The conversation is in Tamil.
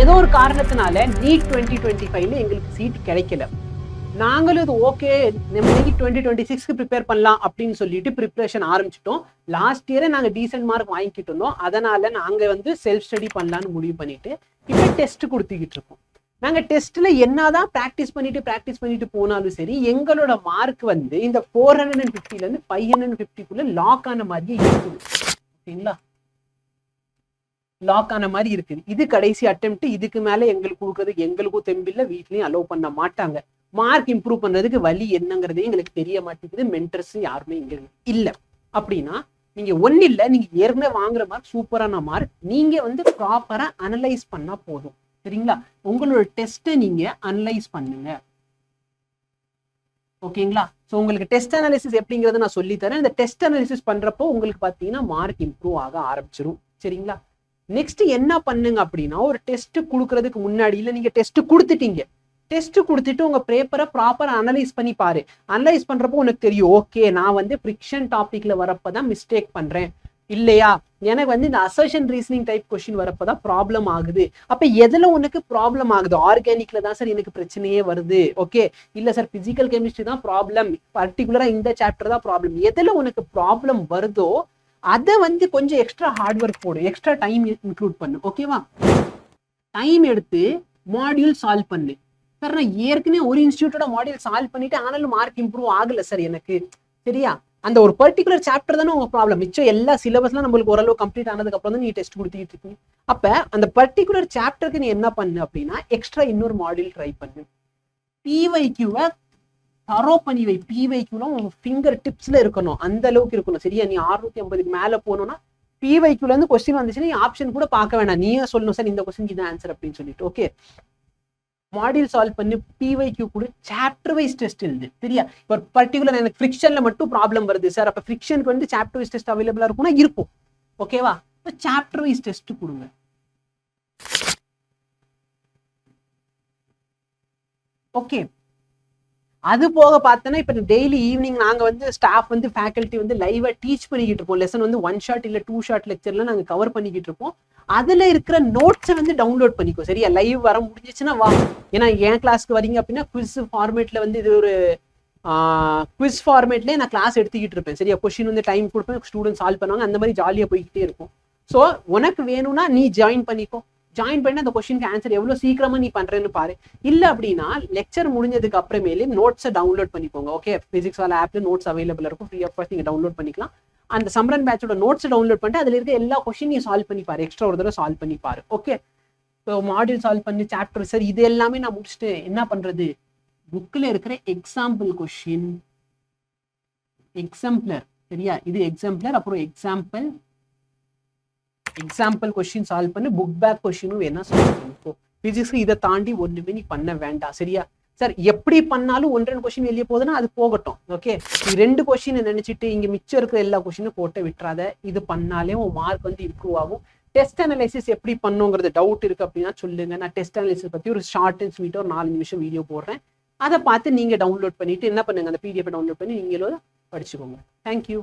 ஏதோ ஒரு காரணத்தினால நீட் 2025ல எங்களுக்கு சீட் கிடைக்கல. நாங்களும் இது ஓகே நம்ம நீட் 2026க்கு ப்ரிப்பேர் பண்ணலாம் அப்படின்னு சொல்லிட்டு ப்ரிப்பரேஷன் ஆரம்பிச்சிட்டோம். லாஸ்ட் இயரே நாங்கள் டீசென்ட் மார்க் வாங்கிக்கிட்டு இருந்தோம். அதனால நாங்கள் வந்து செல்ஃப் ஸ்டடி பண்ணலான்னு முடிவு பண்ணிட்டு இப்போ டெஸ்ட் கொடுத்துக்கிட்டு இருக்கோம். நாங்கள் டெஸ்ட்ல என்னதான் ப்ராக்டிஸ் பண்ணிட்டு போனாலும் சரி, எங்களோட மார்க் வந்து இந்த 450லேருந்து 550க்குள்ள லாக் ஆன மாதிரியே இருக்குது. ஓகேங்களா, லாக் ஆன மாதிரி இருக்குது. இது கடைசி அட்டெம்ப்ட். இதுக்கு மேல எங்களுக்கு கொடுக்கறதுக்கு எங்களுக்கும் தெம்பில்ல, வீட்லயும் அலோவ் பண்ண மாட்டாங்க. மார்க் இம்ப்ரூவ் பண்றதுக்கு வழி என்னங்கிறதே எங்களுக்கு தெரிய மாட்டேங்குது. மென்டர்ஸ் யாருமே இங்க இல்ல. அப்படின்னா நீங்க ஒன்னு இல்ல, நீங்க ஏற்கனவே வாங்குற மார்க் சூப்பரான மார்க், நீங்க வந்து ப்ராப்பரா அனலைஸ் பண்ணா போதும். சரிங்களா, உங்களோட டெஸ்ட்டை நீங்க அனலைஸ் பண்ணுங்க. ஓகேங்களா, ஸோ உங்களுக்கு டெஸ்ட் அனாலிசிஸ் எப்படிங்கிறத நான் சொல்லி தரேன். இந்த டெஸ்ட் அனாலிசிஸ் பண்றப்போ உங்களுக்கு பார்த்தீங்கன்னா மார்க் இம்ப்ரூவ் ஆக ஆரம்பிச்சிடும். சரிங்களா, நெக்ஸ்ட் என்ன பண்ணுங்க அப்படின்னா, ஒரு டெஸ்ட் கொடுக்கறதுக்கு முன்னாடி இல்ல நீங்க டெஸ்ட் கொடுத்துட்டீங்க, டெஸ்ட் கொடுத்துட்டு உங்க பேப்பரை ப்ராப்பரா அனலைஸ் பண்ணி பாரு. அனலைஸ் பண்றப்போ உனக்கு தெரியும், ஓகே நான் வந்து ஃப்ரிக்ஷன் டாபிக்ல வரப்பதான் மிஸ்டேக் பண்றேன், இல்லையா எனக்கு வந்து இந்த அசர்ஷன் ரீசனிங் டைப் கொஸ்டின் வரப்பதான் ப்ராப்ளம் ஆகுது. அப்ப எதுல உனக்கு ப்ராப்ளம் ஆகுது? ஆர்கானிக்ல தான் சார் எனக்கு பிரச்சனையே வருது. ஓகே, இல்ல சார் பிசிக்கல் கெமிஸ்ட்ரி தான் ப்ராப்ளம், பர்டிகுலரா இந்த சாப்டர் தான் ப்ராப்ளம். எதுல உனக்கு ப்ராப்ளம் வருதோ அதை வந்து கொஞ்சம் எக்ஸ்ட்ரா ஹார்ட் ஒர்க் போடு, எக்ஸ்ட்ரா டைம் இன்க்ளூட் பண்ணு. ஓகேவா, டைம் எடுத்து மாடியூல் சால்வ் பண்ணு. சார் நான் ஏற்கனவே ஒரு இன்ஸ்டியூட்டோட மாடியூல் சால்வ் பண்ணிட்டு ஆனாலும் மார்க் இம்ப்ரூவ் ஆகல சார் எனக்கு. சரியா, அந்த ஒரு பர்டிகுலர் சாப்டர் தானே உங்க ப்ராப்ளம். மிச்சம் எல்லா சிலபஸ்லாம் நம்மளுக்கு ஓரளவு கம்ப்ளீட் ஆனதுக்கு அப்புறம் தான் நீ டெஸ்ட் கொடுத்துட்டு இருக்கீங்க. அப்ப அந்த பர்டிகுலர் சாப்டருக்கு நீ என்ன பண்ணு அப்படின்னா, எக்ஸ்ட்ரா இன்னொரு மாடியூல் ட்ரை பண்ணு. பிவைக்யூவை தரோ பண்ணி வை. பிவைக்யூலாம் உங்க ஃபிங்கர் டிப்ஸ்ல இருக்கணும், அந்த அளவுக்கு இருக்கணும். சரியா, நீ 650க்கு மேல போனோம்னா பிவைக்யூல இருந்து கொஸ்டின் வந்துச்சுன்னா நீ ஆப்ஷன் கூட பார்க்க வேணாம், நீயே சொல்லணும் சார் இந்த கொஸ்டின் இது ஆன்சர் அப்படின்னு சொல்லிட்டு. ஓகே, மாடியூல் சால்வ் பண்ணி பிவைக்யூ கூட சாப்டர் வைஸ் டெஸ்ட் எழுது. சரியா, இப்போ பர்டிகுலர் எனக்கு ஃப்ரிக்ஷன்ல மட்டும் ப்ராப்ளம் வருது சார், அப்ப ஃப்ரிக்ஷனுக்கு வந்து சாப்டர் வைஸ் டெஸ்ட் அவைலபிளா இருக்கும்னா இருக்கும். ஓகேவா, இப்போ சாப்டர் வைஸ் டெஸ்ட் கொடுங்க. ஓகே, அது போக பார்த்தோன்னா இப்போ டெய்லி ஈவினிங் நாங்கள் வந்து ஸ்டாஃப் வந்து ஃபேக்கல்ட்டி வந்து லைவாக டீச் பண்ணிக்கிட்டு இருப்போம். லெசன் வந்து 1 ஷாட் இல்லை 2 ஷாட் லெக்சர்ல நாங்கள் கவர் பண்ணிக்கிட்டு இருப்போம். அதில் இருக்கிற நோட்ஸை வந்து டவுன்லோட் பண்ணிக்கோ. சரியா, லைவ் வர முடிஞ்சிச்சுன்னா வா. ஏன்னா என் கிளாஸ்க்கு வரீங்க அப்படின்னா குவிஸ் ஃபார்மேட்ல வந்து இது ஒரு குவிஸ் ஃபார்மேட்லேயே நான் கிளாஸ் எடுத்துக்கிட்டு இருப்பேன். சரியா, கொஸ்டின் வந்து டைம் கொடுப்பேன், ஸ்டூடெண்ட் சால்வ் பண்ணுவாங்க, அந்த மாதிரி ஜாலியாக போய்கிட்டே இருக்கும். ஸோ உனக்கு வேணும்னா நீ ஜாயின் பண்ணிக்கோ. ஜாயின் பண்ணி அந்த கொஸ்டினுக்கு ஆன்சர் எவ்வளவு சீக்கிரமா நீ பண்றேன்னு பாரு. இல்ல அப்படின்னா லெக்சர் முடிஞ்சதுக்கு அப்புறமேலே நோட்ஸை டவுன்லோட் பண்ணிக்கோங்க. ஓகே, பிசிக்ஸ் வால ஆப்ல நோட்ஸ் அவைலபிள் இருக்கும், ஃப்ரீ ஆஃப் காஸ்ட் நீங்க டவுன்லோட் பண்ணிக்கலாம். அந்த சம்ரன் பேட்சோட நோட்ஸ் டவுன்லோட் பண்ணிட்டு அதுல இருக்க எல்லா கொஸ்டின் நீ சால்வ் பண்ணி பாரு, எக்ஸ்ட்ரா ஒரு தடவை சால்வ் பண்ணி பாரு. ஓகே, ஸோ மாடியூல் சால்வ் பண்ணி சாப்டர் சார் இது எல்லாமே நான் முடிச்சுட்டு என்ன பண்றது, புக்கில் இருக்கிற எக்ஸாம்பிள் கொஸ்டின், எக்ஸாம்பிளர். சரியா, இது எக்ஸாம்பிளர், அப்புறம் எக்ஸாம்பிள் கொஸ்டின் சால்வ் பண்ணி புக் பேக் கொஸ்டினும் வேணா சால்வ் பண்ணிக்கோ. பிசிக்ஸ்க்கு இதை தாண்டி ஒண்ணுமே நீ பண்ண வேண்டாம். சரியா, சார் எப்படி பண்ணாலும் 1-2 கொஸ்டின் வெளியே போகுதுன்னா அது போகட்டும். ஓகே, நீ 2 கொஸ்டின் நினைச்சிட்டு இங்க மிச்சம் இருக்கிற எல்லா கொஸ்டினும் போட்டு விட்டுறாத. இது பண்ணாலே உன் மார்க் வந்து இம்ப்ரூவ் ஆகும். டெஸ்ட் அனலைசிஸ் எப்படி பண்ணுங்கிறது டவுட் இருக்கு அப்படின்னா சொல்லுங்க. நான் டெஸ்ட் அனலைசிஸ் பத்தி ஒரு ஷார்ட் அண்ட் ஸ்வீட்டா ஒரு 4 நிமிஷம் வீடியோ போடுறேன். அதை பார்த்து நீங்க டவுன்லோட் பண்ணிட்டு என்ன பண்ணுங்க, அந்த பிடிஎஃப் டவுன்லோட் பண்ணி நீங்களும் படிச்சுக்கோங்க. தேங்க்யூ.